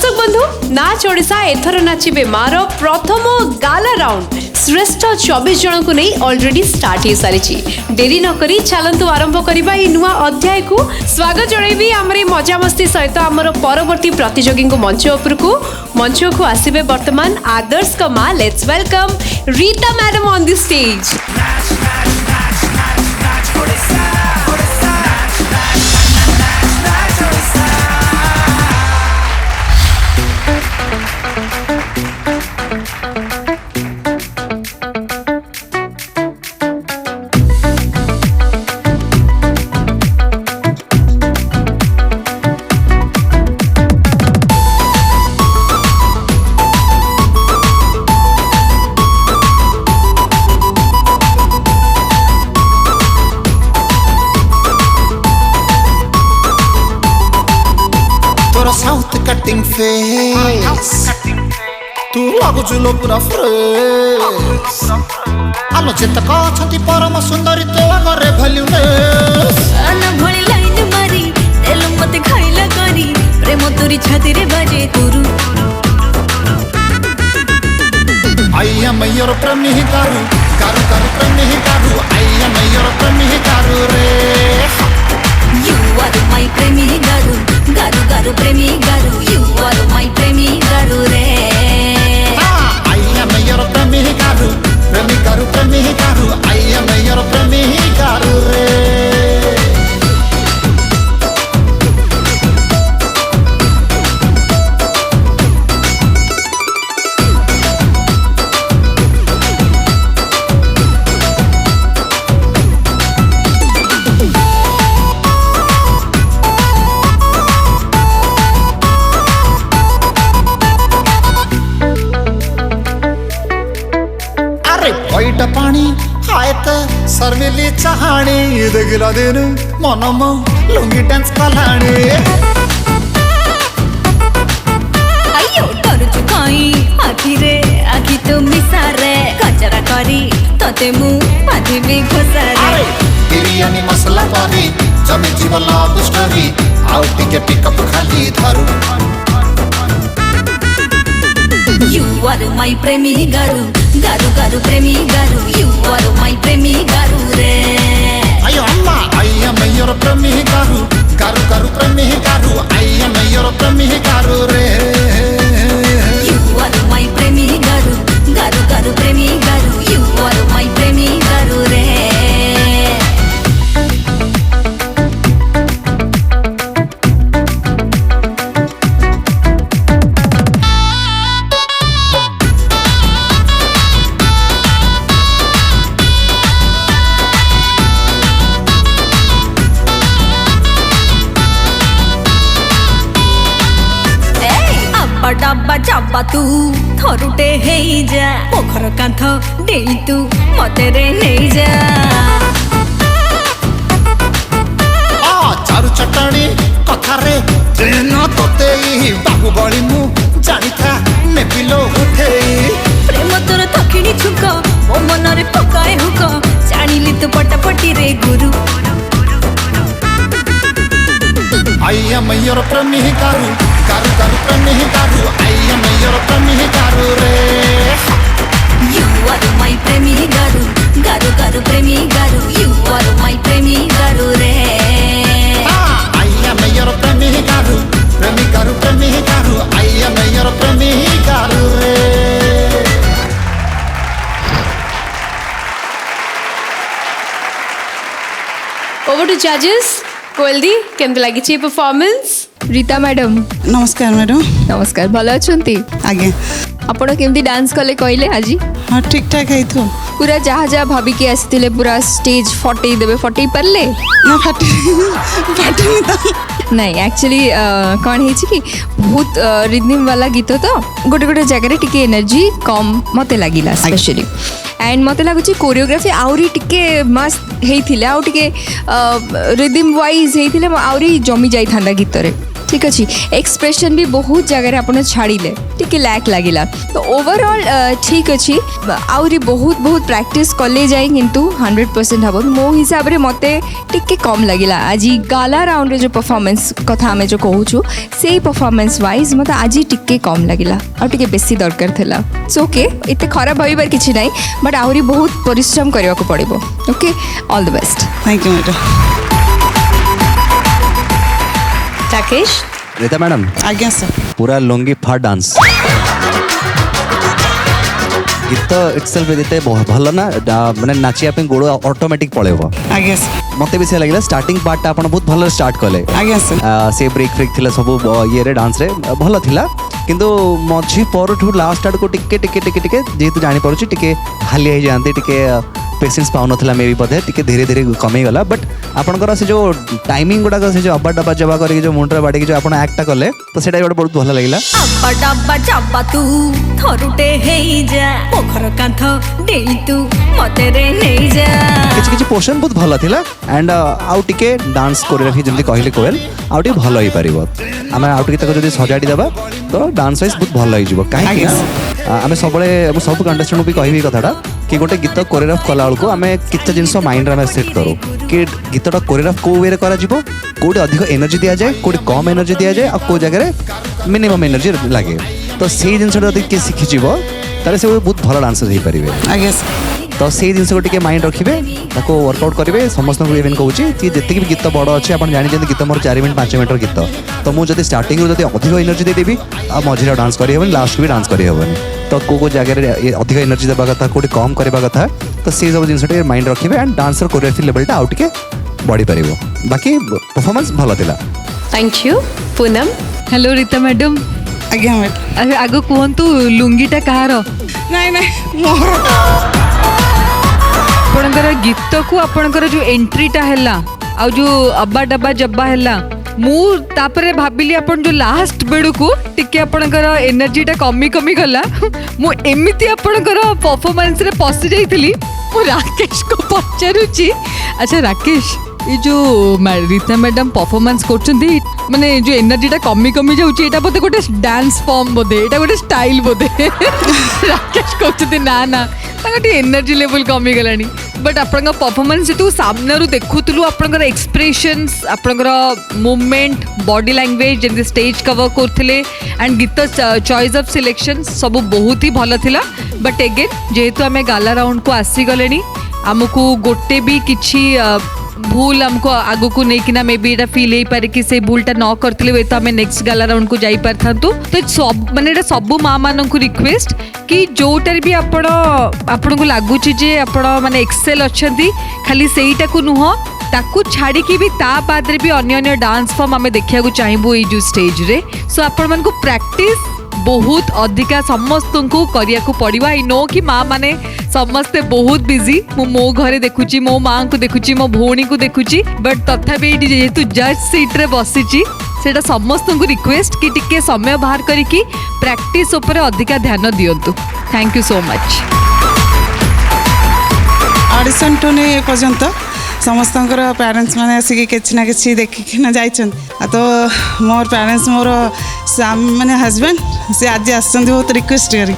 दर्शक बंधु नाच ओडिशा एथर नाचिबे मार प्रथम गाला राउंड श्रेष्ठ 24 जन को नहीं ऑलरेडी स्टार्ट हो सारी डेरी नकरी चलतु आरंभ करबा ए नुआ अध्याय को स्वागत जणैबी हमरे मजा मस्ती सहित हमर परवर्ती प्रतियोगी को मंच को आसीबे वर्तमान आदर्श कमा let's welcome Rita madam on the stage. South cutting face तू लागु जुलो पूरा फ्रेश आलो जेतक अछंती परम सुंदरी तो आगरे भल्यूनेस आना भणी लाइन मारी तेल मते खाइला करी प्रेम तोरी छाती रे बाजे तुरु आई एम योर प्रेमी गारू गारू गारू प्रेमी गारू आई एम योर प्रेमी गारू रे यू आर माय प्रेमी गारू गारू गारू प्रेमी गारू यू आर माय प्रेमी गारू रे आई एम योर प्रेमी गारू प्रेमी गारू आई एम योर प्रेमी गारू रे। पैट पानी हायत सर्विली चाहाणी देखिला दिन मनम लुंगी डांस कलाणी अयो डर चुकाई आखी रे आखी तो मिसारे कचरा करी तते मु पाथिबी घोसारे बिरयानी मसला पानी जमी जीवन लव स्टोरी आउ टिके पिकअप खाली धरू You are my प्रेमी गारू गारू गारू प्रेमी गारू You are my प्रेमी गारू रे अयो अम्मा आई एम योर प्रेमी गारू गारू गारू प्रेमी गारू आई एम योर प्रेमी गारू रे You are my प्रेमी गारू गारू गारू प्रेमी गारू You are my प्रेमी गारू रे डब्बा चाब्बा तू थरुटे हेई जा पोखर कांथ डेई तू मते रे नेई जा चारु चटणी कथारे ट्रेन तोते बाहुबली मु जानी था नेपिलो उठेई प्रेम तोर तखिणी छुक ओ मन रे पकाए हुक जानिली तू पटापटी रे गुरु आई एम योर प्रेमी गारू गारू गारू प्रेमी गारू आई एम योर प्रेमी गारू रे You are my प्रेमी गारू गारू गारू प्रेमी गारू You are my प्रेमी गारू रे आई एम योर प्रेमी गारू प्रेमी गारू आई एम योर प्रेमी गारू रे। ओवर टू जजेस कोएल दी केमते लागि छि परफॉर्मेंस। रीता मैडम नमस्कार मैडम। नमस्कार भल अच्छी आगे आपण केमती डांस कले कहले आज हाँ ठीक ठाक है तो पूरा जहाँ जहाँ भाविकी आसी पूरा स्टेज फटई देवे फटई पारे ना फाटी तो नहीं एक्चुअली कौन है कि बहुत रिदम वाला गीत तो गोटे गोटे जगह टिके एनर्जी कम मत लगिला स्पेशली एंड मत लगुच कोरियोग्राफी आउरी टिके मस्त होता आउ टिके रिदम वाइज होता आउरी जमी जाई थांदा गीत रे ठीक अच्छे एक्सप्रेशन भी बहुत जगह आपन छाड़िले टिके लैक लगिला तो ओवरऑल ठीक अच्छे आउरी बहुत बहुत प्रैक्टिस कले जाए किंतु 100% हम मो हिसाब रे मते टिके कम लगिला आज गाला राउंड रे जो परफॉर्मेंस कथा हमें जो कहूछु से परफॉर्मेंस वाइज मते आज टिके कम लगिला और टिके बेसी दरकार थिला सो ओके इते खराब होइबार किछि नाही बट आउरी बहुत परिश्रम करबा को पड़िबो okay all the best thank you madam Rakesh Rita madam आज्ञा सर पूरा लुंगी फाट डांस गीत इटसेल्फ देते भल ना माने नाचिया पे गोड़ ऑटोमेटिक पळेबो आज्ञा सर मते भी से लगिला स्टार्टिंग पार्ट आपण बहुत भल स्टार्ट कले आज्ञा सर से ब्रेक फ्रेक थिला सब ये रे डांस रे भल थिला किंतु मझी परठू लास्ट आड़ को टिके टिके टिके टिके जेतु जानि पड़ुची टिके हाली हो जाते टिके पेशेंस पाउन नथिला मे भी पदे टिके धीरे धीरे कमी गला बट आपनकर से जो टाइमिंग गुडा से जो अब्बा डब्बा जबा करके जो मुंडरा बाडी के जो आपण एक्ट कले तो सेटा गोटे बहुत भल लागिला अब्बा डब्बा जब्बा तू थरुटे हेई जा पोखर कांथ डेली तू मते रे नेई जा किछि किछि पोर्शन बहुत भल थिला एंड आउ टिके डांस कोरियोग्राफी जेमति कहले कोयल आउ टिके भल होई परिबो आमे आउ टिके तक जदी सजाडी देबा तो डांस वाइज बहुत भल होई जिवो काहे आमे सबले सब कंटेस्टेंट भी कहबी कथाटा कि गोटे गीत कोरियोग्राफ कला बेलू आमे किछटा जिनस माइंड रे सेट करू कि गीतटा कोरियोग्राफ को वे करा जिवो कोडी अधिक एनर्जी दिया जाए कोडी कम एनर्जी दिया जाए और को जगह मिनिमम एनर्जी लागे तो से जिनसटा जदी के सिखि जिवो तारे से बहुत भल डांसर होई परिबे आज्ञा सर तो से जिनस को टिके माइंड रखिबे ताको वर्कआउट करिवे समस्त को इवेंट कहूची कि जति भी गीत बड़ अछि आपण जानि जति गीत मोर 4 मिनिट 5 मिनिट गीत तो मु जति स्टार्टिंग रो जति अधिक एनर्जी दे देबी आ मझिरा डांस करि हेबन लास्ट भी डांस करि हेबन तो को जगह रे अधिक एनर्जी देबा कथा कोडी कम करबा कथा तो से सब जिनस टिके माइंड रखिबे एंड डांसर कोरियोग्राफी लेवल टा आउट के बॉडी परिबो बाकी परफॉर्मेंस भलो थिला thank you Poonam hello Rita madam आज्ञा मैडम अरे आगो कहतु लुंगीटा कहार नाଇଁ ନାଇଁ ମୋର आपणकर गीत को आपणकर जो एंट्रीटा हैला आ जो अब्बा डब्बा जब्बा हैला मु तापरे भाबिली आपण जो लास्ट बेडू को टिके आपणकर एनर्जीटा कमी कमी गला मु एमिति आपणकर परफॉर्मेंस रे पसि जाइथिली मु राकेश को पचारुची अच्छा राकेश ये जो रीता मैडम परफॉर्मेंस करछंती माने जो एनर्जीटा कमी कमी जाउची एटा बोधे गोटे डांस फॉर्म बोधे एटा गोटे स्टाइल बोधे राकेश कहते ना ना एनर्जी लेवल कमी गलानी बट आपन परफॉर्मेंस जो सामने देखुलु आपन एक्सप्रेशंस आपन मूवमेंट बॉडी लैंग्वेज जमी स्टेज कवर करते एंड गीत चॉइस ऑफ सिलेक्शन सब बहुत ही भल थिला बट एगेन जेहेतु आम गाला राउंड को आसीगले आमको गोटे भी किछि भूल हमको आगु को नहीं मे बी फील हो पारे कि से भूलटा न करते हुए तो आम नेक्स्ट गाला राउंड को जाई पारथांतु तो सब माने सब माँ मान को रिक्वेस्ट कि जोटार भी आपण को लगुच जे आपण माने एक्सेल अच्छी खाली सेईटा को नुह ताकू छाड़ी भी ता बाद भी अन्य डांस फॉर्म आम देखा चाहबू ये जो स्टेज रे सो आपण मन को प्रैक्टिस बहुत अधिका समस्त को करिया को पड़िबा आई नो कि माँ माने समस्ते बहुत बिजी मो घरे देखुची मो माँ को देखुची मो भौणी को देखुची बट तथापि जेहेतु जज सीट रे बसीची सेटा समस्त को रिक्वेस्ट कि टिके समय बाहर करिकी प्रैक्टिस ऊपर अधिका ध्यान दियंतु thank you so much audition टू ने पर्यंत समस्त पेरेंट्स मैंने आसिक किसी ना कि देखिना जाइछन तो मोर पेरेंट्स मोर मैंने हस्बैंड से आज आसछन बहुत रिक्वेस्ट करी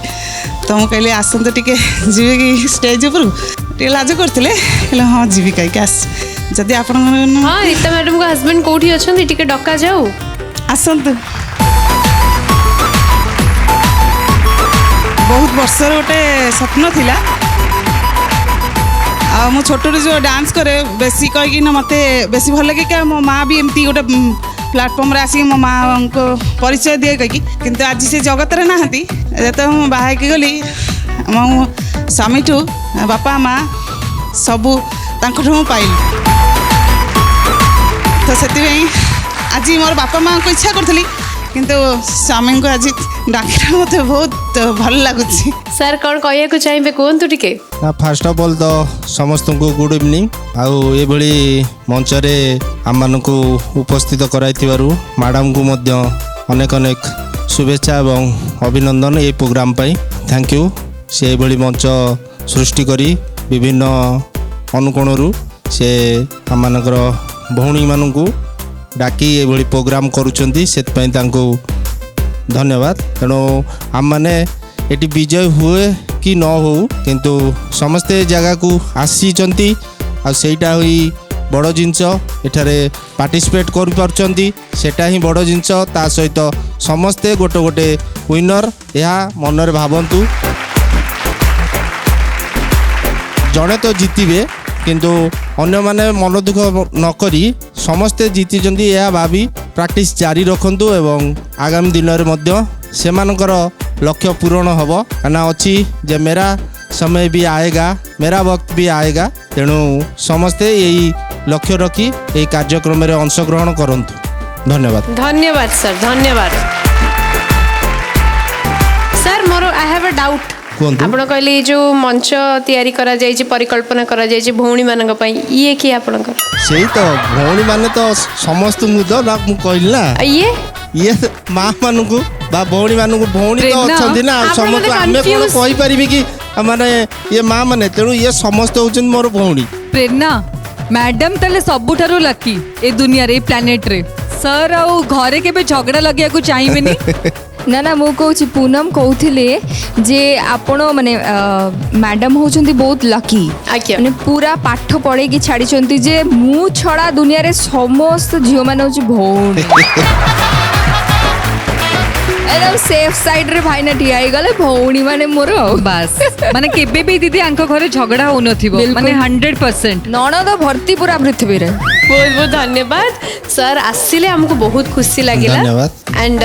तो मुझे कहली आसतु टिके जीवे कि स्टेज ऊपर टे लाज करते हाँ जीवी कहीं आस जदि आप हाँ रीता मैडम को हस्बैंड कोठी अछंती टिके डका जाऊ आसतु बहुत वर्षर गोटे स्वप्न थिला आ मो छोटू जो डांस करे बेसी कहीकि मत बेसी भल लगे क्या मो माँ भी एमती गोटे प्लाटफर्म आसिक मो माँ को परिचय दिए कहीकि किंतु आज से जगत रे नाहंती तो मु बाहर गली मो स्वामी ठू बापा माँ सबू तांकठू पाइल तो से आज मोर बापा माँ को इच्छा करी किंतु स्वामी को आज डाकिरा मत बहुत भल लगुच सर कौन कहया चाहिए कहतु टिके फास्ट ऑफ ऑल तो समस्त को गुड इवनिंग आउ ये मंच रे आम को उपस्थित कराइथिबारु मैडम को मध्य अनेक अनेक शुभेच्छा एवं अभिनंदन ये प्रोग्राम पाई थैंक यू से मंच सृष्टि करी विभिन्न अनुकोणरू से आम भौणी मानू डाकी एभଳି प्रोग्राम करूछंती सेतपई तांको धन्यवाद। तेणु आम मैंने ये विजय हुए कि न हो किंतु समस्ते जगह को आसीचंती आ सेटा हुई बड़ जिनस एठारे पार्टिसिपेट करटा ही बड़ जिनस ता सहित समस्ते गोटे गोटे विनर यह मनरे भावंतु जड़े तो जीतबे किंतु अन्य माने मन दुख नकरी समस्ते जीतिचंती यह भावी प्रैक्टिस जारी रखंतु एवं आगामी दिन में सेमानकर लक्ष्य पूरण हम ना अच्छी जे मेरा समय भी आएगा मेरा वक्त भी आएगा। तेणु समस्ते यही लक्ष्य रखी ये कार्यक्रम में अंशग्रहण करंतु। धन्यवाद। धन्यवाद सर, धन्यवाद sir. More I have a doubt. आपण कहले जो मंच तैयारी करा जाय छि परिकल्पना करा जाय छि भौणी मानक पई ये कि आपनकर सेही तो भौणी माने तो समस्त मुद ना मु कहली ना ये मां मानकु बा भौणी मानकु भौणी तो अछंती ना समस्त आमे कोन कहि परिबी कि माने ये मां माने तेणु ये समस्त होचन मोर भौणी। प्रेरणा मैडम तले सबुठारु लकी ए दुनिया रे प्लैनेट रे सर आ घरे केबे झगड़ा लगिया को चाहिबेनी ना ना मु कहूँ पूनम कहूले जे आपण माने मैडम होचंती बहुत लकी माने पूरा पाठ पढ़े कि छाड़ी जे मु छड़ा दुनिया रे समस्त झियो माने होची भौणी एकदम सेफ साइड रे भाई ना ठिया गले भौणी माने मोर बस माने केबे भी दीदी आंको घरे झगड़ा हो नथिबो माने 100% ननद भर्ती पूरा पृथ्वी रे। बहुत बहुत धन्यवाद सर आसिले हमको बहुत खुशी लागिला एंड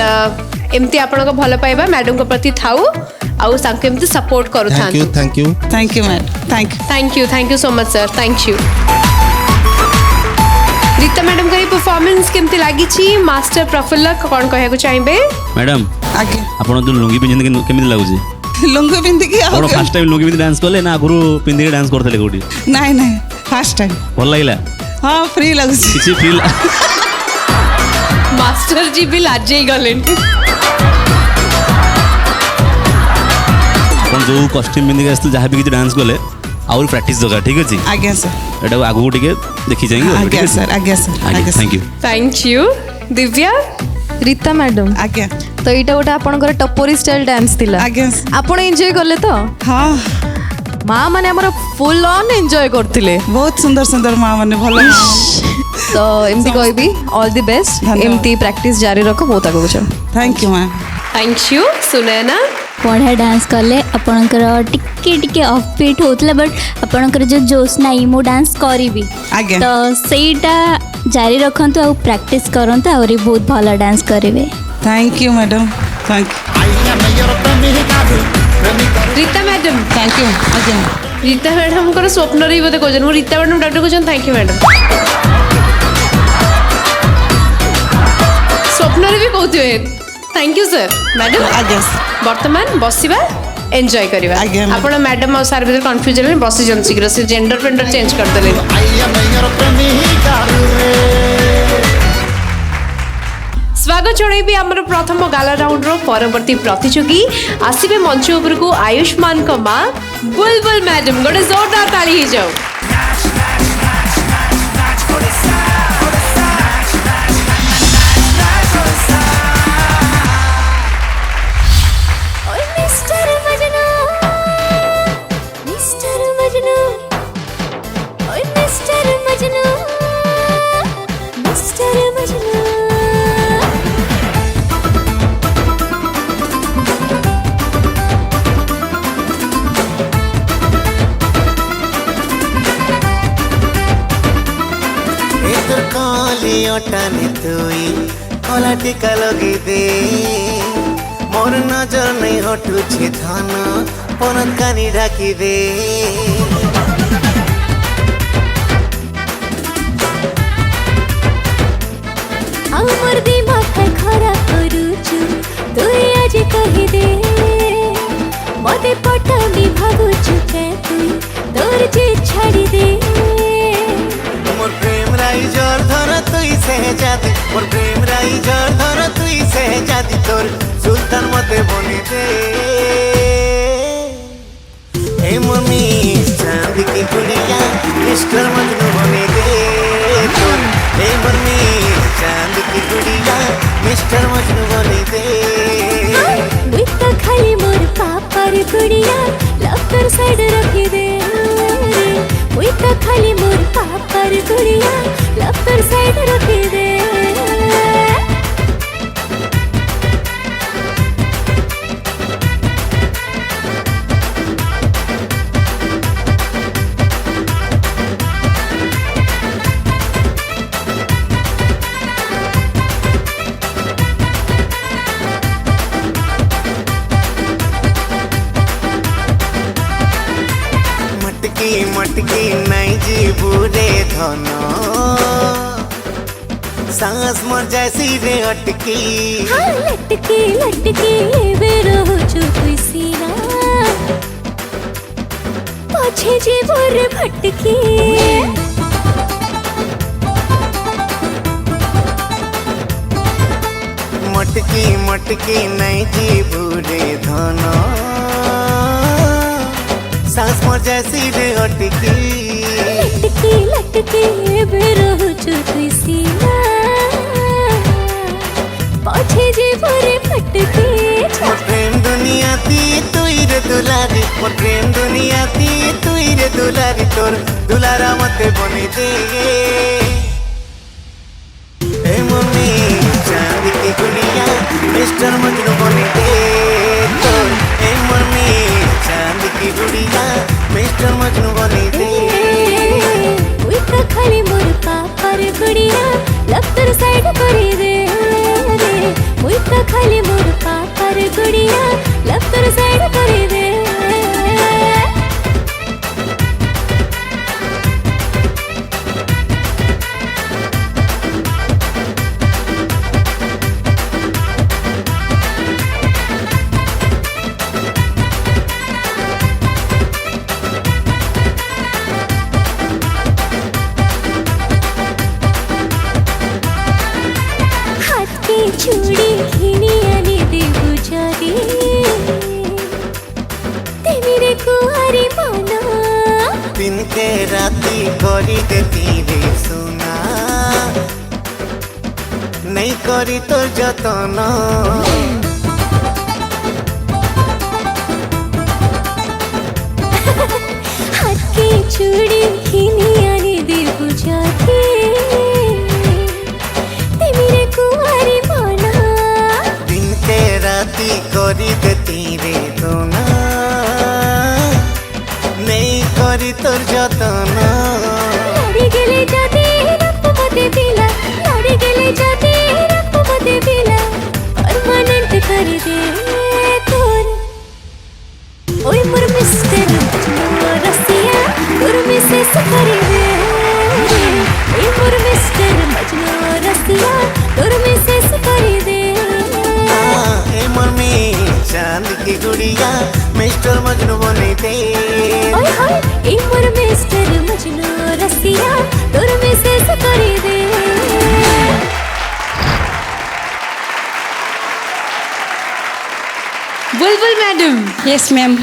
एमती आपन भल पाइबा मैडम को प्रति थाउ आउ सांको एमती सपोर्ट करू था। Thank you thank you madam thank you so much sir. Thank you. Rita madam का परफॉर्मेंस केमती लागी छी मास्टर प्रफुल्ल कोन कहया को चाहिबे मैडम आगे आपण जो लुंगी पिंजन केमती लागुची लुंगी पिंदी की आपण फर्स्ट टाइम लुंगी पिंदी डांस करले ना गुरु पिंदी के डांस करथले कोठी नहीं फर्स्ट टाइम भल लागिला हां फ्री लागुची किछि फील मास्टर जी भी लाजे गलेन आपण जो कॉस्ट्यूम पिंदी के आस्तु जहां भी किछि डांस करले और प्रैक्टिस जगह ठीक अछि आज्ञा सर एटा आगु टिके देखि जाएंगे आज्ञा sir thank you Divya Rita madam आज्ञा तो यहाँ गोटे आपंकर टपोरी स्टाइल डांस थिला आज्ञा आपण एंजॉय करले तो हाँ माँ माने हमर फुल ऑन एंजॉय करथिले बहुत सुंदर सुंदर माँ माने भल तो एमती कहबी ऑल द बेस्ट एमती प्रैक्टिस जारी रखो बहुत आगो चल। Thank you ma'am. Thank you Sunaina बढ़िया डांस कले आपणकर टिके टिके ऑफबीट होतला बट आपणकर जो जोश नाही मो डांस करिवि तो सेटा जारी रखंतु आ प्रैक्टिस करंतु और बहुत भला डांस करिवे। Thank you madam thank Rita madam thank you आज्ञा रीता मैडम को स्वप्न रही बोते कहजन मु रीता मैडम डॉक्टर कहजन थैंक यू मैडम स्वप्न रे भी कहथिबे थैंक यू सर मैडम आज्ञा वर्तमान बसिबा एंजॉय करिबा आपण मैडम और सर भीतर कंफ्यूजन में बसी जन शीघ्र से जेंडर पेंडर चेंज कर देले स्वागत जणाइबी हमर प्रथम गाला राउंड रो परवर्ती प्रतियोगी आसीबे मंच ऊपर को आयुष्मान को मां बुलबुल मैडम गोटे जोरदार ताली ही जाओ। টানে তুই কলা টিকা লগে দে মোর নজর নেই হটুছে ধন পরত কানি ঢাকি দে আমার দিমাগটা খারাপ করুছু তুই আজ কহি দে মতে পটাবি ভাবুছু কে তুই তোর যে ছাড়ি দে मोर प्रेम राई जर धर तुई सहजादी मोर प्रेम राई जर धर तुई सहजादी तोर सुल्तान मते बनी दे ए मम्मी चांदी की गुड़िया मिस्टर मजनू बनी दे तोर ए मम्मी की गुड़िया मिस्टर मजनू बनी दे मुई तो खाली मोर पापार गुड़िया लफ्टर साइड रखी दे मुई तो खाली मोर पापार गुड़िया लफ्टर साइड रखी दे मटकी मटकी नहीं जी बुरे धन सांस मर जैसी रे अटकी हाँ लटकी लटकी बेरो चुप सीना पछे जी बोर भटकी मटकी मटकी नहीं जी बुरे धन सांस मर जैसी रे अटकी लटकी लटकी बेरो चुप सीना पछे जी बोर भटकी मोर प्रेम दुनिया ती तुई रे दुलारी मोर प्रेम दुनिया ती तुई रे दुलारी तोर दुलारा मते बनी दे ए मम्मी चांदी की गुड़िया मिस्टर मजनू बनी दे तोर ए मम्मी चांदी की गुड़िया मिस्टर मजनू बनी दे मुई तो खाली मोर पापार गुड़िया लफ्टर साइड करी दे मुई तो खाली मोर पापार गुड़िया लफ्टर साइड करी दे हाथ की चूड़ी घिनी आने दे बुझादी ते मेरे कुआरी माना दिन के राती करी देती रे सुना नहीं करी तो जतन हाथ की चूड़ी घिनी आने दे बुझादी ते मेरे कुआरी माना दिन के राती करी देती रे सुना नहीं करी तो जतन लड़ी गेले जाते रप मते पिला लड़ी गेले जाते रप मते पिला परमानेंट कर दे तोर ओए मोर मिस्टर रसिया तोर में से कर दे ओए मोर मिस्टर मजनू रसिया तोर में से कर दे ए मम्मी चांद की गुड़िया मिस्टर मजनू बनी दे ओए हाय ए मोर मिस्टर मजनू रसिया तोर में से कर दे बुलबुल मैडम यस मैम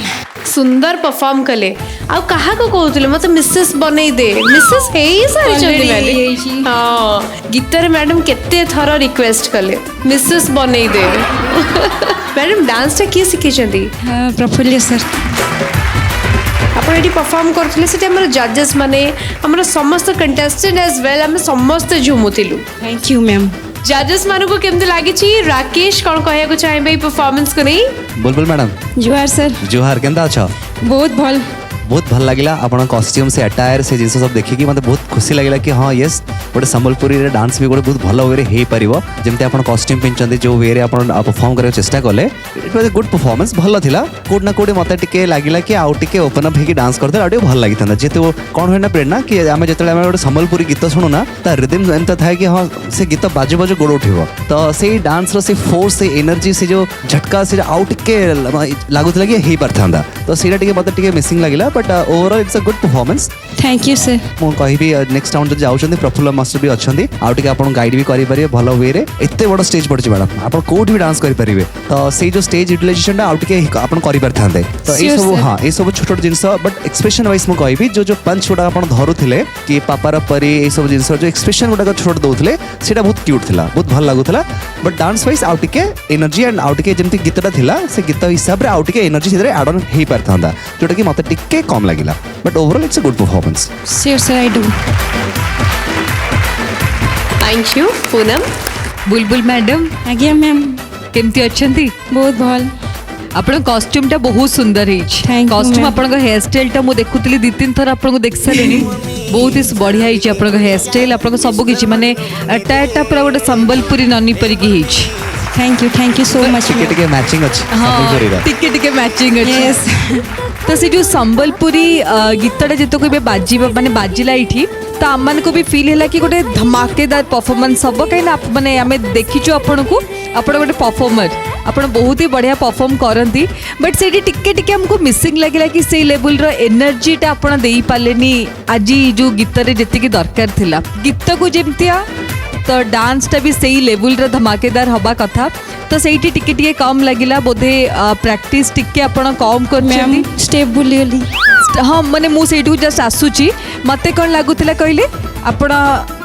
सुंदर परफॉर्म कले आ कहा को कहउतले मते मिसेस बनै दे मिसेस हे ही सारी चली मैडम हां गीतर मैडम केते थरो रिक्वेस्ट कले मिसेस बनै दे मैडम डांस टा की सिखि चंदी प्रफुल्ल सर आपण एटी परफॉर्म करथले से हमर जजेस माने हमर समस्त कंटेस्टेंट एज वेल हम समस्त झुमुतिलु थैंक यू मैम जजेस मानु को केमते लागी छी राकेश कोन कहया को चाहे परफॉर्मेंस को नहीं बुलबुल मैडम जुहार सर जुहार केंदा अच्छा बहुत भल बहुत भल लगिला आपण कॉस्ट्यूम से अटायर से जिनस सब देखिकी मते बहुत खुशी लगिला कि हाँ यस गोटे संबलपुरी रे डांस भी गोटे बहुत भल वे हे परिबो जेमते आपण कॉस्ट्यूम पिनचंदी जो वे रे आपण परफॉर्म करे चेष्टा कले it was a good performance भल थिला कोड ना कोड मते टिके लागिला कि आउ टिके ओपन अप हेकी डांस करदे आउ भल लागितंदा जेते कोन होना प्रेरणा कि आमे जतले आमे गोटे संबलपुरी गीत सुनु ना ता रिदम एंता थाए कि हाँ से गीत बाजे बाजे गोड़ उठिबो तो से डांस रो से फोर्स से एनर्जी से जो झटका से आउ टिके लागुतला कि हे परथांदा तो सेटा टिके मते टिके मिसिंग लागिला but overall it's a good performance thank you sir ମୁଁ କହିବି ନେକ୍ସଟ ରାଉଣ୍ଡ ଯଦି ଯାଉଛନ୍ତି ପ୍ରଫୁଲ୍ଲ ମାଷ୍ଟର ବି ଅଛନ୍ତି ଆଉ ଟିକେ ଆପଣ ଗାଇଡ୍ ବି କରିପାରିବେ ଭଲ ୱେରେ ଏତେ ବଡ଼ ଷ୍ଟେଜ୍ ପଡ଼ିଛି ମ୍ୟାଡ଼ାମ୍ ଆପଣ କୋଉଠି ବି ଡାନ୍ସ କରିପାରିବେ ତ ସେଇ ଯୋଉ ଷ୍ଟେଜ୍ ୟୁଟିଲାଇଜେସନଟା ଆଉ ଟିକେ ଆପଣ କରିପାରିଥାନ୍ତେ ତ ଏଇସବୁ ହଁ ଏଇସବୁ ଛୋଟ ଛୋଟ ଜିନିଷ ବଟ୍ ଏକ୍ସପ୍ରେସନ ୱାଇଜ୍ ମୁଁ କହିବି ଯୋଉ ପଞ୍ଚ ଗୁଡ଼ା ଆପଣ ଧରୁଥିଲେ କି ପାପାର ପରି ଏଇସବୁ ଜିନିଷ ଯୋଉ ଏକ୍ସପ୍ରେସନ ଗୁଡ଼ାକ ଛୋଟ ଦେଉଥିଲେ ସେଇଟା ବହୁତ କ୍ୟୁଟ୍ ଥିଲା ବହୁତ ଭଲ ଲାଗୁଥିଲା ବଟ୍ ଡାନ୍ସ ୱାଇଜ୍ ଆଉ ଟିକେ ଏନର୍ଜି ଆଣ୍ଡ ଆଉ ଟିକେ ଯେମିତି ଗୀତଟା ଥିଲା ସେ ଗୀତ ହିସାବରେ ଆଉ ଟିକେ ଏନର୍ଜି ସେଥିରେ ଆଡ୍ ଅନ୍ ହେଇପାରିଥାନ୍ତା ଯୋଉଟାକି ମୋତେ ଟିକେ କମ୍ ଲାଗିଲା but overall it's a good performance sure sir I do thank you Poonam Bulbul madam आज्ञा मैम केमती अच्छंती बहुत भल आपण कॉस्ट्यूम टा बहुत सुंदर है Thank you, कॉस्ट्यूम ma'am. आपण हेयर स्टाइल टा मु देखुतली 2-3 थर आपण देख सारेनी बहुत ही बढ़िया है आपण हेयर स्टाइल आपण सब किछि माने टाटा पूरा गोटे संबलपुरी ननी परी की hitch thank you so much ଟିକେ ଟିକେ ମ୍ୟାଚିଂ ଅଛି हाँ ସମ୍ବଲପୁରୀର। टिके टिके मैचिंग अच्छे तो से जो संबलपुरी गीतटा जितो को बाजिबा माने बाजिला इठी तो आम को भी फील है कि गोटे धमाकेदार परफॉर्मेंस हम कहीं मैंने आम देखीचु आपण को आपण गोटे परफॉर्मर आपण बहुत ही बढ़िया परफॉर्म करती बट से टिके टिके हमको मिसिंग लगिला कि से लेवल रो एनर्जीटा आपण दे पालेनी आज जो गीत रे जति दरकार थिला गीत को जेमतिया तो डांसटा भी सही लेवल रो धमाकेदार हवा कथा तो सही टिके टिके कम लगिला बोधे प्रैक्टिस टिके आपण कम कर स्टेप भूलिगली हाँ माने मु सेठू जस्ट आसुची मते कौन लगुला कहले आपण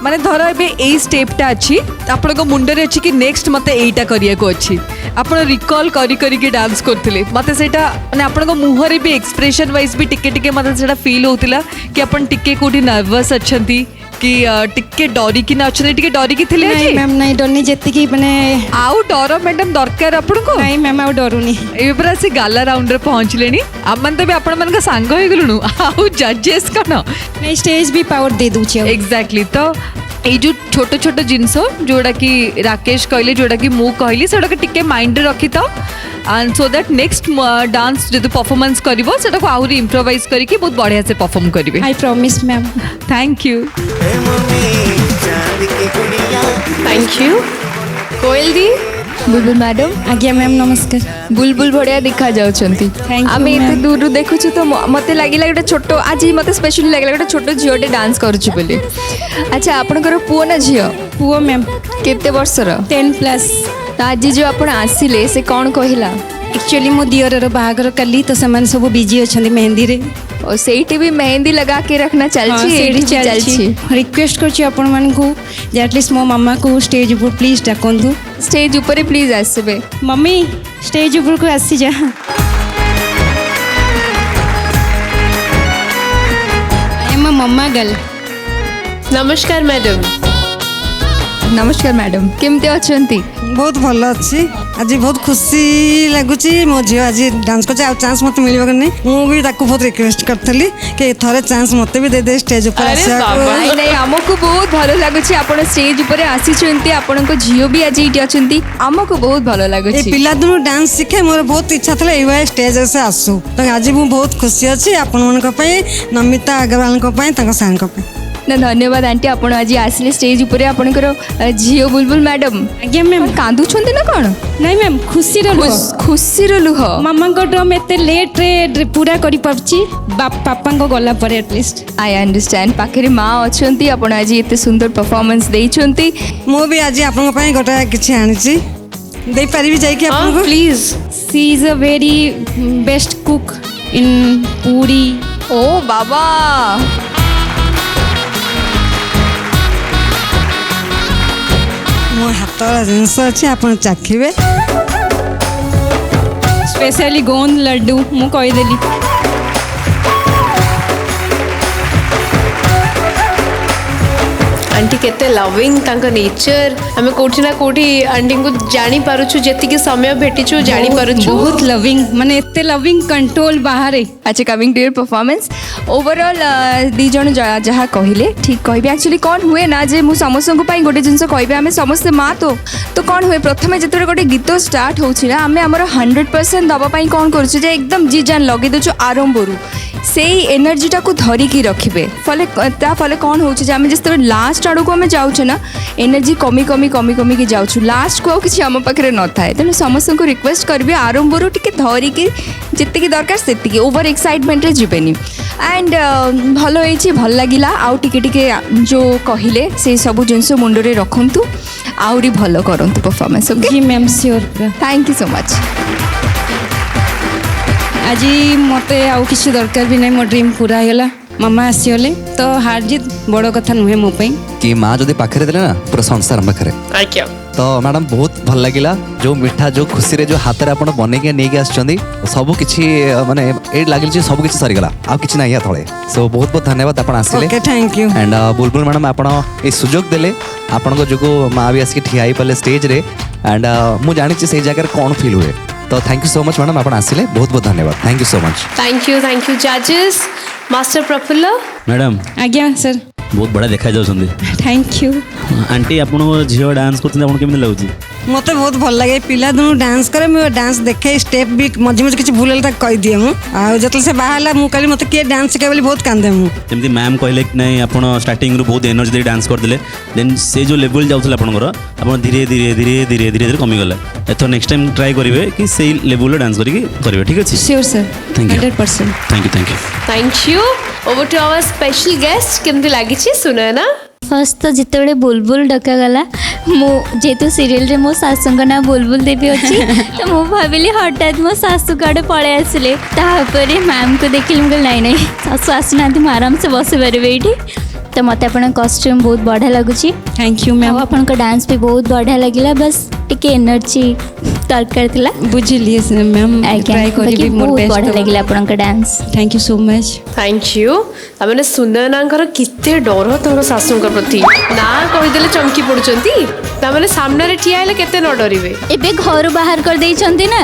माने धर ए यही स्टेपटा अच्छी आपण मुंडरे अच्छी कि नेक्स्ट मते एटा करिया को अच्छी आपण रिकॉल करी करी के डांस करथिले मते सेटा माने आपण मुहरे भी एक्सप्रेशन वाइज भी टिके टिके मते सेटा फील होतिला कि आपण टिके कोठी नर्वस अछंती कि टिके डरी कि ना अच्छे टिके डरी कि थिले नहीं मैम नहीं डरनी जेति की माने आउ डर मैडम दरकार आपण को नहीं मैम आउ डरुनी ए पूरा से गाला राउंड रे पहुंचलेनी आमन तो भी आपण मन का सांग होई गलुनु आउ जजेस कन नहीं स्टेज भी पावर दे दूची एग्जैक्टली तो ये जो छोट छोट जिनस जोड़ा कि राकेश कहले जोड़ा कि मु कहली सेटा के टिके माइंड रे रखी तो and so that next dance जो परफॉर्मेंस करिवो सेटा को आउरी इंप्रोवाइज करके बहुत बढ़िया से परफॉर्म करिवे I promise ma'am thank you thank you Koyal दी बुलबुल मैडम आज्ञा मैम नमस्कार बुलबुल बढ़िया देखा जाउछंती Thank you, आम एते ma'am. दूर देखुछु तो मते लागिला गोटे छोट आज मते स्पेशली लागिला गोटे छोट झियोटे डांस करूछु बोली अच्छा आपनकर पुओ ना झियो पुओ मैम केते वर्षर 10+ तो आज जो आपण आसिले से कौन कहिला एक्चुअली मो दियर बाहागर कली तो सेमान सब बिजी अछंदी मेहंदी रे और सेठी भी मेहंदी लगा के रखना चलछि एठी भी चलछि रिक्वेस्ट करछि आपण मान को जे एटलीस्ट मो मामा को स्टेज ऊपर प्लीज डाकंतु स्टेज ऊपर प्लीज आसबे मम्मी स्टेज ऊपर को आसी जा एम मम्मा गल नमस्कार मैडम नमस्कार मैडम केमते अछंती बहुत भल अच्छी आज बहुत खुशी लगुच मो झील आज डांस कर चांस मत मिल मुझे बहुत रिक्वेस्ट करी कि थोड़े चांस मत भी दे दे स्टेज ऊपर नहीं नहीं हमको बहुत भल लगुच आपण स्टेज ऊपर आसीचंती आपण को झियो भी आज इटी अछंती हमको बहुत भल लगुच पिला दिन डांस शिखे मोर बहुत इच्छा था ये स्टेज से आसू तो आज मुझे बहुत खुशी अच्छी आपण मान नमिता अग्रवाल साग ना धन्यवाद आंटी आपण आज आसिले स्टेज ऊपर आपणकर झियो बुलबुल मैडम आज्ञा मैम कांदुछंती ना कोन नहीं मैम खुशी खुशी लुह मामा को ड्रम एते लेट रे पूरा करी परची पापा को गला पर एटलीस्ट आई अंडरस्टैंड पाखरे माँ अछंती आपण आज एते सुंदर परफॉर्मेंस देइछंती मु भी आज आपन पई गोटा किछि आनिछि दे पारिबी जाई कि आपन को please she is a very best cook in Puri ओ बाबा मो हाथ जिनस अच्छी आप चाखिबे स्पेशली गोंद लड्डू मु कहीदेली आंटी केते लविंग तांका नेचर हमें कोठी ना कोठी आंटी को जानी पारुछु जेतिके समय भेटिछु जानी पारुछु बहुत लविंग माने एते लविंग कंट्रोल बाहर अच्छा coming to your performance overall दी जन जहाँ कहले ठीक कहबे एक्चुअली कौन हुए ना जे मु समस्त को गोटे जिनस कहबे आमे समस्त माँ तो कौन हुए प्रथमे जिते गोटे गीत स्टार्ट होछि ना आमे हमर 100% दबा पई कौन करछु जे एकदम जी जान लगे दछु आरंभरू से एनर्जीटा को धरिकी रखिबे फले कौन होछि जे आमे जिते लास्ट आड़ को आमे जाउछे ना एनर्जी कमी कमी कमी कमी के जाउछु लास्ट को किछि हम पाखरे न थाए तेनु समस्त को रिक्वेस्ट करबे आरंभरू टिके धरिकी ଯେତିକି ଦରକାର ସେତିକି ଓଭର ଏକ୍ସାଇଟମେଣ୍ଟରେ ଯିବେନି ଆଣ୍ଡ ଭଲ ହେଇଛି ଭଲ ଲାଗିଲା ଆଉ ଟିକେ ଟିକେ ଯେଉଁ କହିଲେ ସେଇ ସବୁ ଜିନିଷ ମୁଣ୍ଡରେ ରଖନ୍ତୁ ଆହୁରି ଭଲ କରନ୍ତୁ ପରଫର୍ମାନ୍ସ ଓକେ जी ma'am sure thank you so much आज मत आउ किसी दरकार भी नहीं मो ड्रीम पूरा होगा मामा आसीगले तो हार जीत बड़ कथा नुहे मो पे कि माँ जो पाखे देले ना पूरा संसार आम पाखे तो मैडम बहुत भल लगिला जो मिठा जो खुशी रे जो हाथ रे आपण बनेके नेके आछचंदी सब किछि माने ए लागिल जे सब किछि सरीगला आ किछि नाही या थळे सो बहुत बहुत धन्यवाद आपण आसिले okay thank you and Bulbul madam आपण ए सुजोग देले आपण को जो माँ भी आसिक ठिया ही पले स्टेज रे एंड मु जानि छी से जगह कोन फील हुए तो thank you so much madam आपण आसिले बहुत बहुत धन्यवाद thank you so much thank you जजेस मास्टर प्रफुल्ल मैडम आज्ञा सर बहुत बड़ा देखा जाउछंदी थैंक यू आंटी आपण झियो डांस करते आपण केमिति लागुची मत बहुत भल लगे पिला दिनू डांस करे मुझे डांस देखे स्टेप भी मझे मझे किसी भूल तक कह दिए मुझे से बाहर मुझे कहली मत किए डांस शिखे बोली बहुत कांदे जेमती मैम कहले कि नहीं आपण स्टार्टिंग रू बहुत एनर्जी दे डांस करदेले देन से जो लेवल जाउथला आपनकर आपण धीरे धीरे धीरे धीरे धीरे धीरे कमी गला एथो नेक्स्ट टाइम ट्राई करिवे कि सेही लेवल डांस करिके करिवे ठीक अछि sure sir thank you 100% thank you over to our special guest केमती लागि छी सुना ना फर्स्ट तो जिते बुलबुल डकागला जेहेतु सीरियल रे मो सासू ना बुलबुल देवी अच्छी तो मु भाविली हठात मो सासू कड़े पड़े आसिले तापर मैम को देखिली मुझे नहीं सासू आसना मुझे आराम से बस पारे ये तो मत आप कॉस्ट्यूम बहुत बढ़िया लगुच थैंक यू मैम आपन डांस भी बहुत बढ़िया लगिला बस टिके एनर्जी दरकार थिला बुझिली मैम ट्राई करिबी मोर बेस्ट बढ़िया लगिला आपन dance thank you so much thank you तामने सुननांकर किते डर तोर सासूंक प्रति ना कहि देले चमकी पडुचंती तामने सामने रे ठिया हेले केते न डरिवे एबे घर बाहर कर देइचंती ना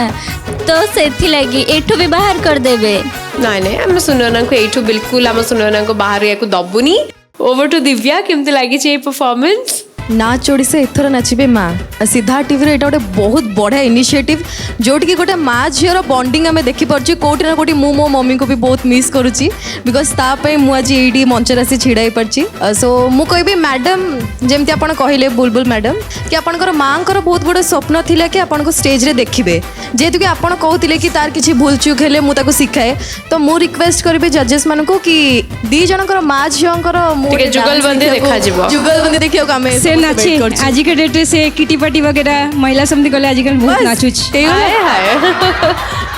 तो सेथि लागि एठो भी बाहर कर देबे नाइ नाइ हम सुननांको एठो बिल्कुल हम सुननांको बाहर याको दबुनी ओवर टू दिव्या केमती लागि छै परफॉर्मेंस नाच ओडिशा एथर नाचिबे माँ सीधा टीवी रे एटा गोटे बहुत बढ़िया इनिशिएटिव जोटि गोटे माँ झीर बॉन्डिंग आम देखिपे कौटी ना कौटी मु मो मम्मी को भी बहुत मिस करुच्ची बिकज तापाई मुझे ये मंचर आसी छिड़ा पार्टी सो मु कहबी मैडम जमती आप कहले बुलबुल मैडम कि आपंकर माँ को बहुत बड़ा स्वप्न थिला कि आपन को स्टेज रे देखिबे जेहेतु कि आपन कहते कि तार किसी भूल चूक हेले मु ताको सिखाए तो मु रिक्वेस्ट करी जजेस मान को कि दी जनकर माँ झीर जुगलबंदी देखा जुगलबंदी देखियो आमे से नाचे आज के डेट से किटी पार्टी वगैरह महिला समिति कले आजकल बहुत नाचुच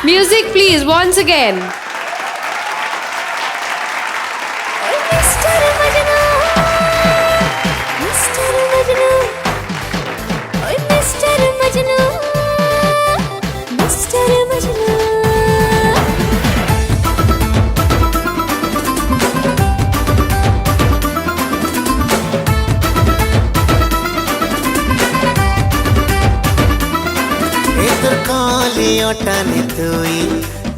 म्यूजिक प्लीज वंस अगेन अटाने तुई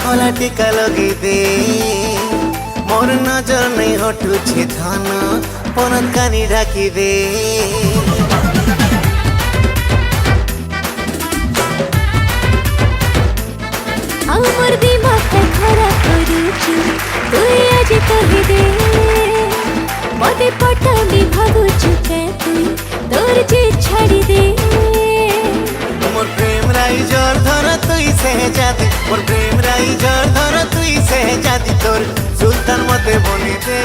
कला टीका लगे दे मोर नजर नहीं हटू छे धन पनत कानी ढाकी दे आमर दिमाग खरा करूछु तुई आज कहि दे मते पटानी भागुछु के तुई तोर जे छाड़ी दे मोर प्रेम राई जोर धर तुई सहजादी मोर प्रेम राई जोर धर तुई सहजादी तोर सुल्तान मते बनी दे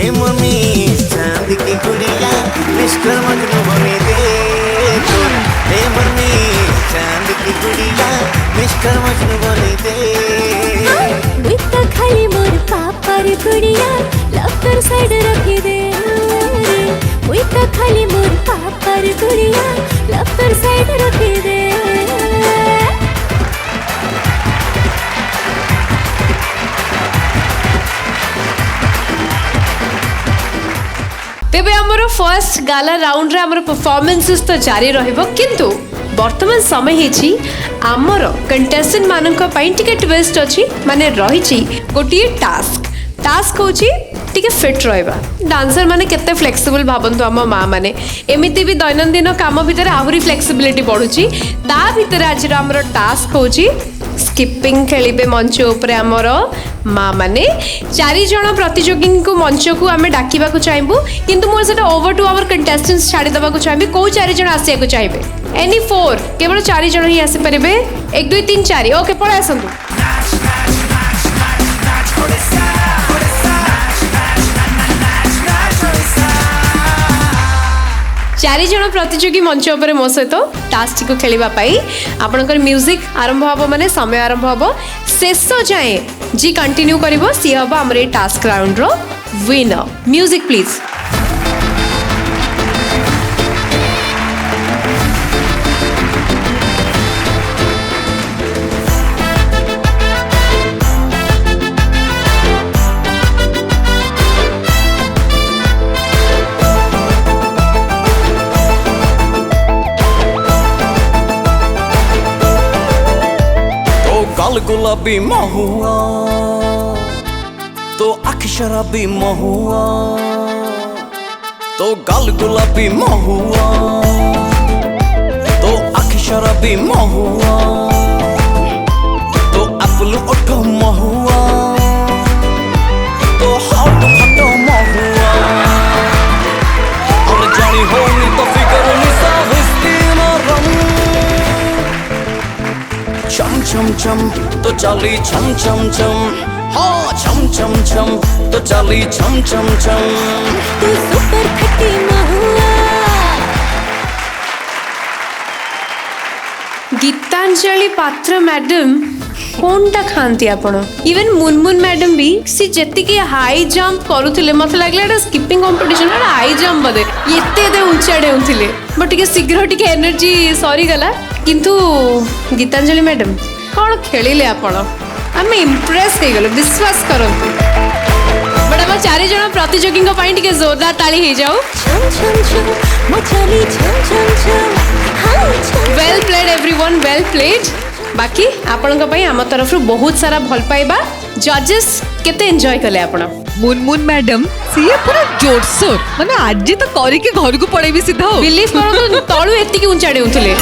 ए मम्मी चांद की गुड़िया मिस्टर मजनू बनी दे तोर ए मम्मी चांद की गुड़िया मिस्टर मजनू बनी दे बिता खाली मोर पापर गुड़िया लफ्टर साइड रखी दे बिता खाली मोर पापर गुड़िया लफ्टर साइड रखी दे तेबे हमरो फर्स्ट गाला राउंड रे हमरो परफॉर्मेंसेस तो जारी रहइबो किंतु वर्तमान समय हेछि हमरो कंटेस्टेंट मानन को पॉइंट टिके ट्विस्ट अछि माने रहिछि गोटिए टास्क होछि टिके फिट रहइबा डांसर माने केते फ्लेक्सिबल भाबंतु हम माँ माने एमिति भी दैनंदिन काम भितर आहुरी फ्लेक्सिबिलिटी बढ़ुछि ता भितर आज हमरो टास्क होछि स्किपिंग खेलिबे मंच ऊपर हमरो माँ माने 4 जण प्रतियोगी को मंच को आम डाकिबा चाहबू किंतु मोर सेटा ओवर टू आवर कंटेस्टेंट्स छाड़ी देबा चाहिए कौ 4 जण आसिया को चाहिए एनी 4 केवल 4 जण ही आसी परिबे 1 2 3 4 ओके पळे आसंतु चारि जण प्रतियोगी मंच उपर मो सहित टास्क को खेलिबा पाई आपनकर म्यूजिक आरंभ हबो माने समय आरंभ हबो शेष जाए जी कंटिन्यू करिवो सी हबो हमर ए टास्क राउंड रो विनर म्यूजिक प्लीज गाल गुलाबी महुआ तो आँख शराबी महुआ तो गाल गुलाबी महुआ तो आँख शराबी महुआ तो एप्पल ओठ महुआ तो हाथ फटो महुआ और जानी होनी तो फिकर निसा हिस्ती ना रंग चम चम चम तो चाली छम छम छम हाँ छम छम छम तो चाली छम छम छम तू सुपर खट्टी महुआ गीतांजलि पात्र मैडम कोनटा खाती आपण इवन मुनमुन मैडम भी सी जेतिकी हाई जंप करूथिले मत लागले स्किपिंग कंपटीशन हाई जंप बदे एते ऊंचा डेउथिले बट टिके शीघ्र टिके एनर्जी सरी गला किंतु गीतांजलि मैडम कौन खेलिले आपण आम इम्प्रेस हो गलो विश्वास करंतु बट हम 4 जण प्रतियोगी टिके जोरदार ताली हो जाओ well played everyone well played बाकी आपण आम तरफ बहुत सारा भल पाइबा जजेस केते एंजॉय कले आपण मुनमुन मैडम सी पूरा जोरसोर माने आज तो करिके घर को पड़ेबी सीधा बिलीव करतो तळु एतिकी ऊंचा डेउथिले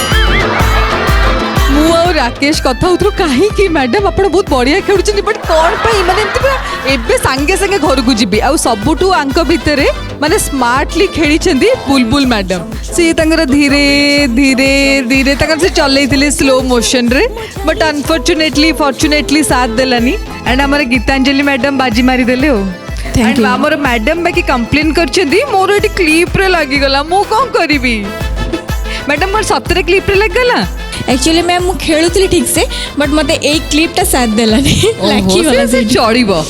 मु और राकेश कथा उतरो काहे कि मैडम आपण बहुत बढ़िया खेलुछन बट कोन पई माने एमती एबे संगे संगे घर को जिबी आ सबुटू आंक भितरे माने स्मार्टली खेलिछंदी बुलबुल मैडम सी तंगर धीरे धीरे धीरे तंगर से चलैथिले स्लो मोशन रे बट अनफॉर्चुनेटली फॉर्चुनेटली साथ देलानी एंड हमर गीतांजलि मैडम बाजी मारी देले हो एंड हमर मैडम बाकी कंप्लेन करछंदी मोर एटी क्लिप रे लागी गला मु कोन करिवि मैडम मोर सतरे क्लिप रे लाग गला एक्चुअली मैम मु खेलुतली ठीक से बट मते एक क्लिपटा साथ देलानी लाखी वाला से चढ़िबो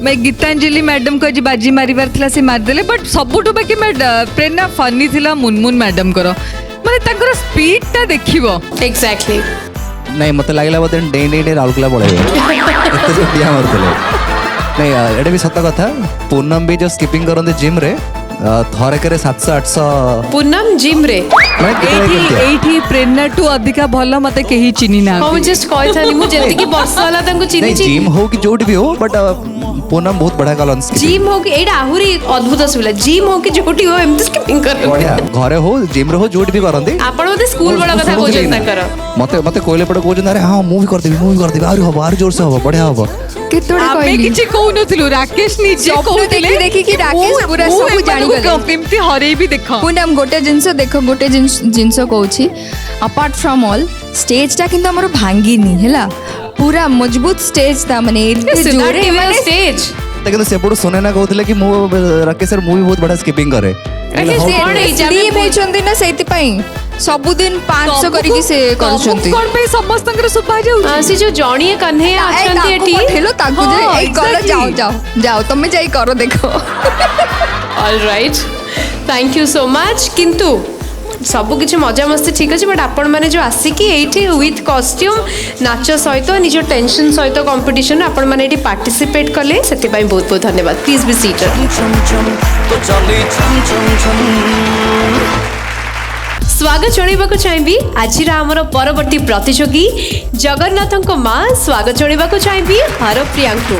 मैं गीतांजलि मैडम को आज बाजी मारिबार थिला से मार देले बट सबुटो बाकी मैं प्रेरणा फनी थिला मुनमुन मैडम करो माने ताकर स्पीड ता देखिबो एग्जैक्टली नहीं मत लागला बदे डे डे डे राउरकेला पळेबे एते जो दिया मारतले नहीं एडे भी सत्य कथा पूनम भी जो स्किपिंग करंदे जिम रे थरकरे 700 800 पूनम जिम रे एठी प्रेरणा टू अधिका भलो मते केही चिनी ना हम जस्ट कॉल थानी मु जल्दी की वर्ष वाला तंको चिनी नहीं जिम हो कि जोट भी हो बट पूनम बहुत बड़ा कलन स्किपिंग जिम हो कि एडा आहुरी अद्भुत सुला जिम हो कि जोटी हो एमती स्किपिंग कर बढ़िया घरे हो जिम रे हो जोट भी करंदी आपण मते स्कूल बड़ा कथा कोजन तंकर मते मते कोइले पड़ कोजन अरे हां मूवी कर देबी आरो हबो आरो जोर से हबो बढ़िया हबो केतोडे आमे कहली किछि कहू नथिलु राकेश निजे कहूतिले देखी कि राकेश पूरा सब जानि गले केमती हरे भी देखो पूनम गोटे जिंस देखो गोटे जिंस कहूछि अपार्ट फ्रॉम ऑल स्टेज टा किंतु हमर भांगीनी हैला पूरा मजबूत स्टेज ता माने जोरे माने स्टेज लेकिन सेपटो सोने ना कहउतले कि मु राकेश सर मूवी बहुत बड़ा स्किपिंग करे स्लीप होचंदी ना सेति पई सबुदिन 500 करिकि से करछंती कोन पे समस्तंकर सुभा जाउ से जो जणिए कन्हे आछंती एठी हेलो ताकू जे ए कर जाओ जाओ जाओ तुम जाई करो देखो alright thank you so much किंतु सब किसी मजा मस्ती ठीक अच्छे बट आपण मैंने जो आसिकी एठी विथ कॉस्ट्यूम नाच सहित निज टेंशन सहित कंपटीशन आपण मैंने एठी पार्टिसिपेट कले सेति पई बहुत बहुत धन्यवाद प्लीज बी सीटेड स्वागत जणाइबाकु चाहेबी आजिरा हमर परवर्ती प्रतियोगी जगन्नाथଙ୍କ मां स्वागत जणाइबाकु चाहेबी हरप्रियांकु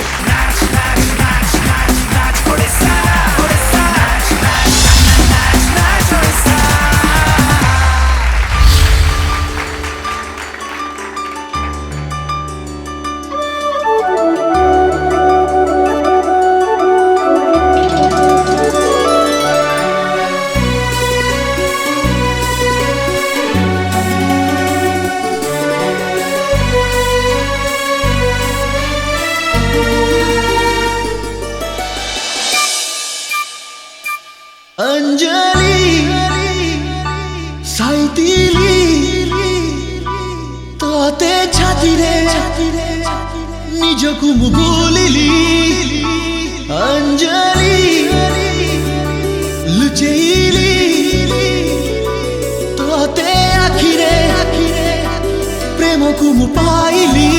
तोते छाती रे निजकु मु भूलिली अंजलि लुचेइली तोते आखिरे प्रेम को मु पाइली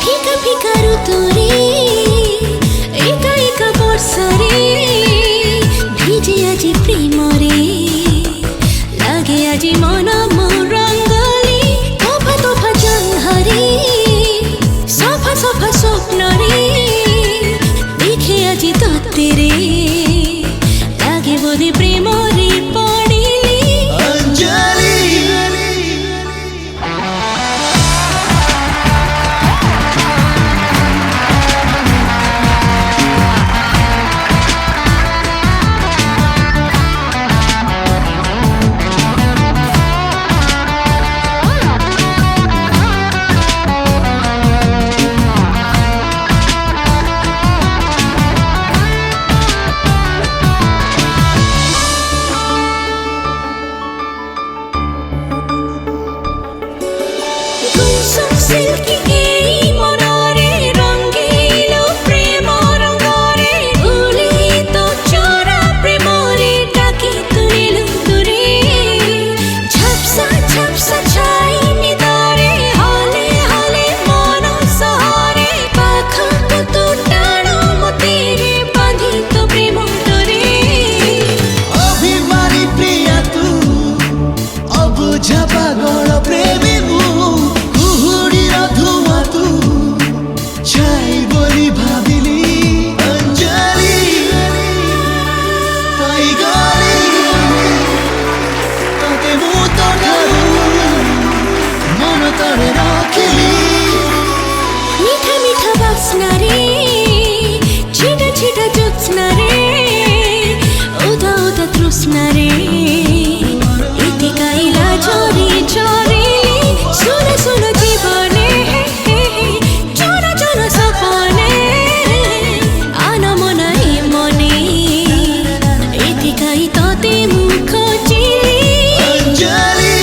फिका फिका ऋतुरे एका एका वर्षरे भिजे আজি प्रेमरे लागे আজি मन मोर रंगली तोफा तोफा जंघरे सफा सफा स्वप्न रे देखे আজি तोतेरे लागे बोधे प्रेम रे पड़िली अंजलि कुसुम सिल्की एई मनरे रंगीलो प्रेम रंगरे भूली तो चोरा प्रेमरे डाकी तुलिलु दूरे झपसा झपसा छाई निदरे हले हले मन सहरे पाखको तो टाणो मतेरे बांधी तो प्रेम डोरे अभिमानी प्रिया तू अबुझा पागल प्रेमी मु कुहुडीर धुआं तू छाई बोली भाबिली अंजलि पाइगली तोते मु तो ठारू मन तळे रखिली मीठा मीठा बास्ना रे छिटा छिटा ज्योत्स्ना रे उदा उदा तृष्णा रे एतिका इलाज रे चोरी सुन सुन जीवने चोरा चोरा सपने आना मना ए मने एतिका तोते मुख चिली अंजलि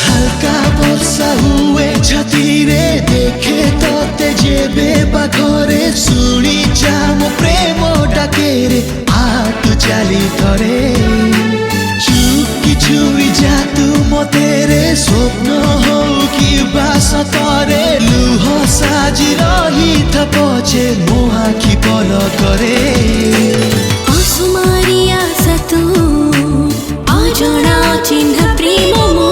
हल्का वर्षा हुए छाती रे देखे तोते जेबे पाखरे शुणी जा मो प्रेम डाके रे आ तू चाली थरे चुपकी छुई जा तू मते रे स्वप्न हो कि बास तरे लुह साजी रही था पछे मो आखि पल करे असुमारी आशा तू अजଣା चिन्ह प्रेम मो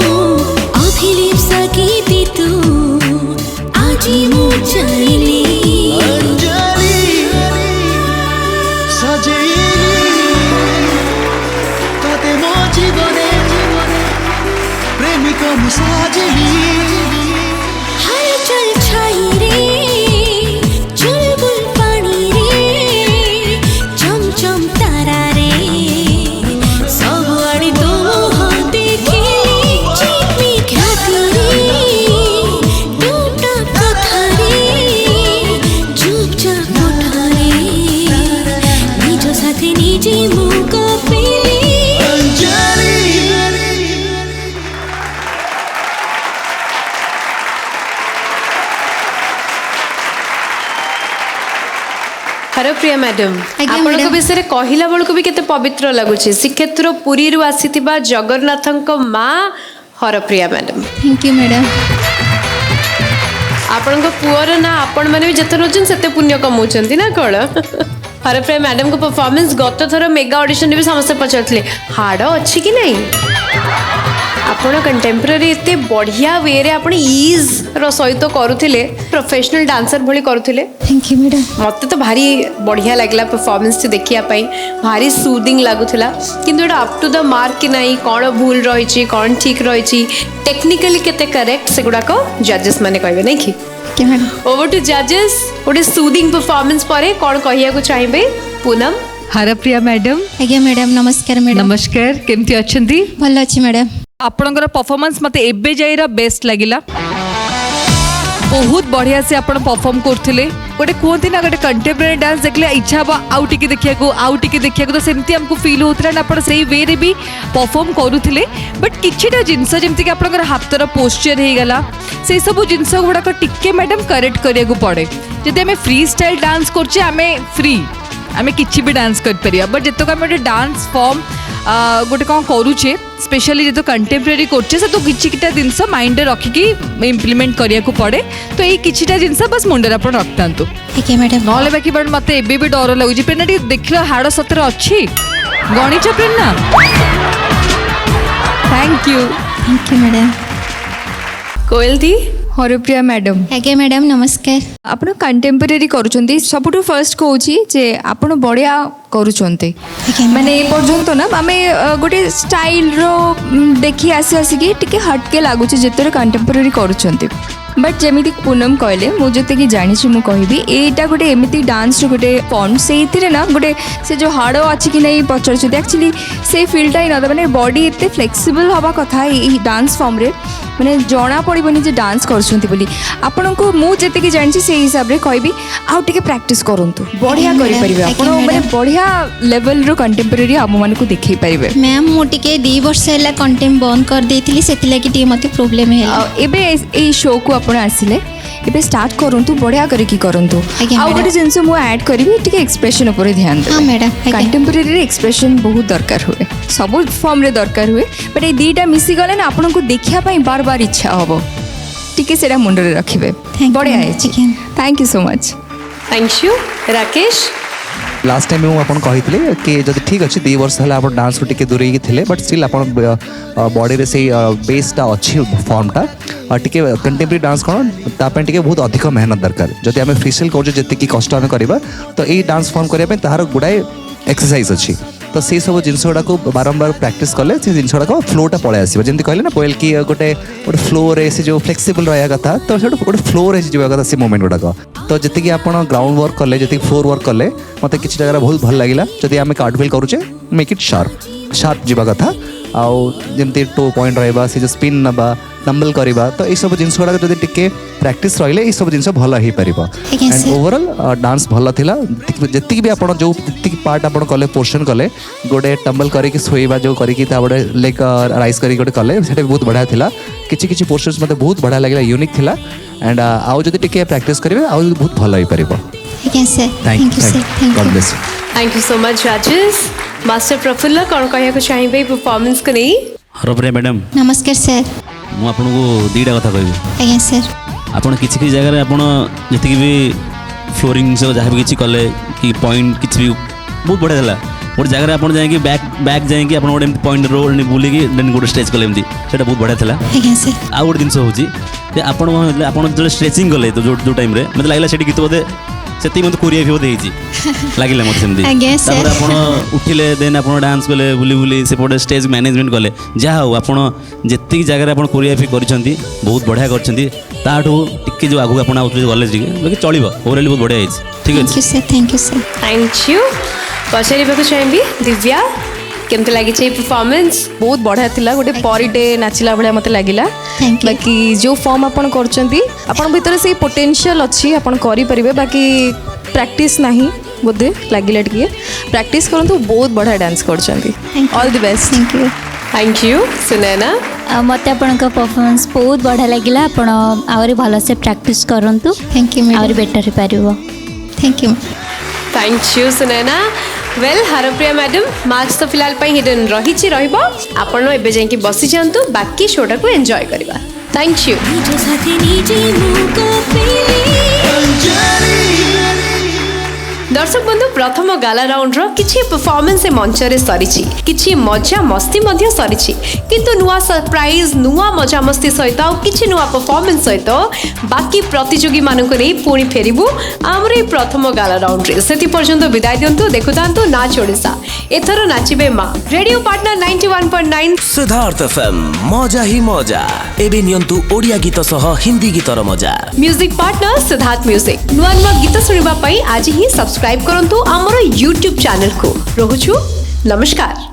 अभिलिप्सा गीति तू आजी मु चाइली अंजलि सजेइली तोते मो जीवने प्रेमिक मु साजिली हलचल छाई रे चुलबुल पानी रे चमचम तारा रे सबआड़े तो मोह देखिली चिकमिक राति रे टूटा कथा रे चुपचाप उठा रे निज साथे निजे मु कपिली अंजलि हरप्रिया मैडम आपन विषय कहला बेलू भी केते पवित्र लगुचे श्रीक्षेत्र पुरी रु आसीथिबा जगन्नाथଙ୍କ माँ Harpriya madam thank you madam आपण पुअर ना आपण मैंने भी जिते रोचन से पुण्य कमाऊँ ना कौन हरप्रिया मैडम को परफॉर्मेंस गत थर मेगा ऑडिशन भी समस्त पचारे हाड़ अच्छी कि नहीं आपण कंटेम्पररी एते बढ़िया वे रे आपण ईज रो सहित करूथिले प्रोफेशनल डांसर भली करूथिले थैंक यू मैडम मते तो भारी बढ़िया लागला परफॉर्मेंस देखिया पई भारी सूदिंग लागुथिला किंतु एटा अप टू द मार्क कि नाही कोन भूल रहिछि कोन ठीक रहिछि टेक्निकली केते करेक्ट सेगुडा को जजेस माने कहबे नै कि ओवर टू जजेस ओटे सूदिंग परफॉर्मेंस परे कोन कहिया को चाहिबे पूनम हरप्रिया मैडम आज्ञा मैडम नमस्कार मैडम नमस्कार केमती अच्छंती भल अच्छी मैडम आपणकर परफॉर्मेंस मते एबे जाइरा बेस्ट लागिला बहुत बढ़िया से आपण परफॉर्म करथिले गोटे कहते ना गोटे कंटेम्पररी डांस देखले इच्छा बा आउ टिके देखिया तो सेमती हमको फील होतला ना आपण सेही वे रे भी परफॉर्म करूथिले बट किछिटा जिंस जेमती कि आपनकर हाथर पोस्चर हे गला से सब जिंस गुडा को टिके मैडम करेक्ट करिया को पड़े जदि हमें फ्री स्टाइल डांस करछे हमें फ्री आमे किछि भी डांस कर परिया बट जेतो का गोटे डांस फॉर्म गोटे कौन करूचे स्पेशली जो कंटेम्पररी करछे से तो किछिटा जिनस माइंड रखिकी इम्प्लीमेंट करिया को पड़े तो ये किछिटा जिनस बस मुंडर आपण रखतांतु ठीक है मैडम नले बाकी बट मते एबे भी डर लागुची पेना टी देखलो हाड़ सतरे अछि गणिच पेना थैंक यू मैडम कोयल दी हरप्रिया मैडम आज्ञा मैडम नमस्कार आपण कंटेम्पररी करूछंती सबुठु फर्स्ट कहूची जे आपण बढ़िया करूछंती माने ए पर्यंत ना आमे गोटे स्टाइल रो देखि आसिकी टिके हटके लागुची जेतरे कंटेम्पररी करूछंती बट जमीती पूनम कहले मुझे कि जानी मु कहबी एटा गोटे एमती डांस गोटे फॉर्म से ना गोटे से जो हाड़ अच्छी कि नहीं पचार एक्चुअली से फील्डटा ही ना मैंने बॉडी एते फ्लेक्सिबल हवा कथा ये डांस फॉर्म रे मैंने जना पड़ोनी जे डांस कर आपण को मुझे जानी से हिसाब से कहबी आउ टिके प्रैक्टिस करंतु बढ़िया करि परिबे आपण माने बढ़िया लेवल रो कंटेम्पररी हम मन को देखै परिबे मैम मु टिके 2 वर्ष हैला कंटेम बंद कर देथिली सेतिला कि टिके मते प्रॉब्लम हैला एबे ए शो को आपण आसिले एबे स्टार्ट करंतु बढ़िया करिकी करंतु आ गोटे जिंस मु ऐड करबी टिके एक्सप्रेशन ऊपर ध्यान दे हां मैडम कंटेम्पररी रे एक्सप्रेशन बहुत दरकार हुए सब फॉर्म रे दरकार हुए बट ए दीटा मिसी गले ना आपन को देखिया पई बार बार इच्छा होबो टिके सेडा मुंडे रे रखिबे बढ़िया है thank you so much thank you Rakesh last time मुझे आपन कही कि जब ठीक अच्छे 2 वर्ष है आप डांस को टिके दूरे थे बट स्टिल आप बॉडी से बेसटा अच्छी फॉर्मटा टिके कंटेम्पररी डांस कौन ताप टिके बहुत अधिक मेहनत दरकार जब आम फ्री स्टाइल कर जी कष्ट आम करवा तो ये डांस फॉर्म करने तार गुड़ाए एक्सरसाइज अच्छी तो से सब जिन गुड़ा को बारंबार प्रैक्टिस कले से जिन गुड़ा फ्लोटा पलि आस जमी कहले ना कोयल कि गोटे गोटे फ्लो रे से जो फ्लेक्सिबल रहा कथा तो गोटे फ्लो रे जावा कथा से मोमेंट गुड़ाक तो जी आप ग्राउंड वर्क कले जी फ्लोर वर्क कले मत कि जगह बहुत भल लगे जब आम कार्टविल करुचे मेक इट शार्प जावा कथा आउ जमी टो पॉइंट रहा से जो स्पिन नवा डम्बल करवा तो ये सब जिन गुड़ा जब टिके प्रैक्टिस रही ये सब जिन भल हो पार एंड ओवरऑल डांस भल थिला जी भी आप जो पार्ट आप कले पोर्शन कले गोटे टम्बल करके शोवा जो करके लेग राइज कर गोटे कले से बहुत बढ़िया थिला किछि पोर्शन्स मते बहुत बढ़िया लगे यूनिक थिला एंड आउ जदि टिके प्रैक्टिस करेंगे आउ बहुत भल हो पार thank you so much Rajesh master Prafulla कौन कहया को चाहिए परफॉर्मेंस को नहीं हरप्रिया मैडम नमस्कार सर मु आपन को दीटा कथा कहबी आज्ञा सर आपण किछि जगह रे आपण जति भी फ्लोरिंग से जहाँ भी किछि कले कि पॉइंट किछि भी बहुत बढ़िया था गोटे जगह आप जाए बैक जाए आप गोटे पॉइंट रोड बुलिकी देन गोटे स्ट्रेच कले एमती से बहुत बढ़िया था आउ गोटे जिन हूँ आप जो स्ट्रेचिंग कले तो जो टाइम मतलब लगला से गीत बोधे से मत कोरिया भी बोधे लगे मत सेमती आप उठिले देन आप डांस कले बुली बुली से स्टेज मैनेजमेंट कले जहाँ हो आप जी जगह आप कोरियोग्राफी कर बहुत बढ़िया कर जो आगू आप गले चलो ओवरअल बहुत बढ़िया ठीक है thank you sir thank you पचार चाहिए दिव्या केमती लगी परफॉर्मेंस बहुत बढ़िया थिला गोटे पर डे नाचिला भाया मत लगिला बाकी जो फॉर्म आपन करचंती आपन भीतर से पोटेंशियल अच्छी आपन करि परिबे बाकी प्रैक्टिस नहीं बोधे लगिला टिके प्रैक्टिस करंतु बहुत बढ़िया डांस करचंती all the best thank you Sunaina मत आपन का परफॉर्मेंस बहुत बढ़िया लगिला आपन आउरी भलो से प्रैक्टिस करंतु थैंक यू आउरी बेटर हि पारिबो thank you Sunaina well Harpriya madam marks तो फिलहाल हिडन रही आपण एबे जाके बसी जातु बाकी शोटा को एंजॉय करवा थैंक यू दर्शक बंधु प्रथम गाला राउंड रो किछि परफॉर्मेंस मंच रे सरिछि किछि मजा मस्ती मध्य सरिछि किंतु नुआ सरप्राइज नुआ मजा मस्ती सहित आ किछि नुआ परफॉर्मेंस सहित बाकी प्रतियोगी मानक नै पुणी फेरिबु हमर ए प्रथम गाला राउंड रे सेति पर्यंत विदाय दियंतु देखुतांतु नाच ओडिसा एथरो नाचिबे मां रेडियो पार्टनर 91.9 सिद्धार्थ एफएम मजा ही मजा एबे नियंतु ओडिया गीत सह हिंदी गीतर मजा म्यूजिक पार्टनर सिद्धार्थ म्यूजिक नुआ नुआ गीत सुनिबा पई आज ही सब्सक्राइब करंतु हमर YouTube चैनल को रहुछु नमस्कार।